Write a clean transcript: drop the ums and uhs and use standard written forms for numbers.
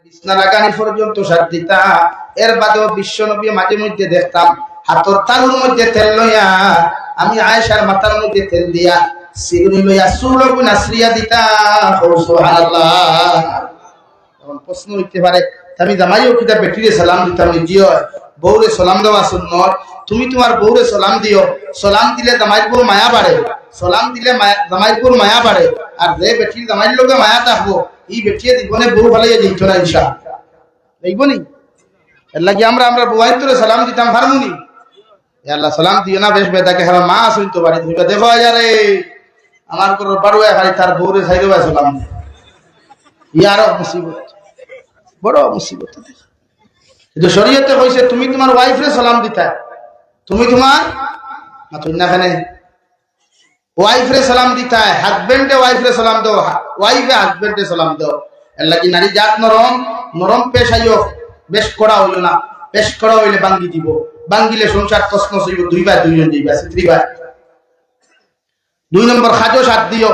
বিছনা লাগানি পর্যন্ত সার দিতা। এর বাদেও বিশ্ব নবী মাঝে মধ্যে দেখতাম হাতর তালুর মধ্যে তেল লইয়া আমি আয়েশার মাথার মধ্যে তেল দিয়া সিগুনি লইয়া চুলগুলো নাসরিয়া দিতা। সুবহানাল্লাহ। এখন প্রশ্ন হইতে পারে আমি জামাইও কিতা বেটিরে সালাম দিতাম জিও বউরে সালাম দেওয়া সুন্নত। তুমি তোমার বউরে সালাম দিও, সালাম দিলে জামাইর বউর মায়া বাড়ে, সালাম দিলে জামাইর বউর মায়া বাড়ে। আর যে বেটির জামাইর লোকে মায়া থাকবো এই বেটিয়ে জীবনে বউ ভালাইয়া দিত না ইনশাআল্লাহ। দেখবো নি এর লাগি আমরা বুয়াই তোরে সালাম দিতাম ফারমুনি আল্লাহ সালাম দিও না বেশ বেদাকে আমার মা আসুন তো বাড়ি ধুইবা দেখো আরে আমার কোনো বাড়ুয়া ভাই তার বউরে ছাইরে ভাই সালাম ইয়ার মুসিবত, বড় মুসিবত। কিন্তু শরীয়তে কইছে তুমি তোমার ওয়াইফরে সালাম দিতা, তুমি তোমার নাখানে ওয়াইফরে সালাম দিতা, হাজবেন্ডে ওয়াইফরে সালাম দাও, ওয়াইফে হাজবেন্ডে সালাম দাও। এর লাগি নারী জাত নরম, নরম পেশ আইও, বেশ করা হইল না, বেশ করা হইলে বাঙ্গি দিব, বাঙ্গিলে সংসার তসনস হইব, দুই ভাই দুইজন দিবা, স্ত্রী ভাই। 2 নম্বর খাজো সাথ দিও।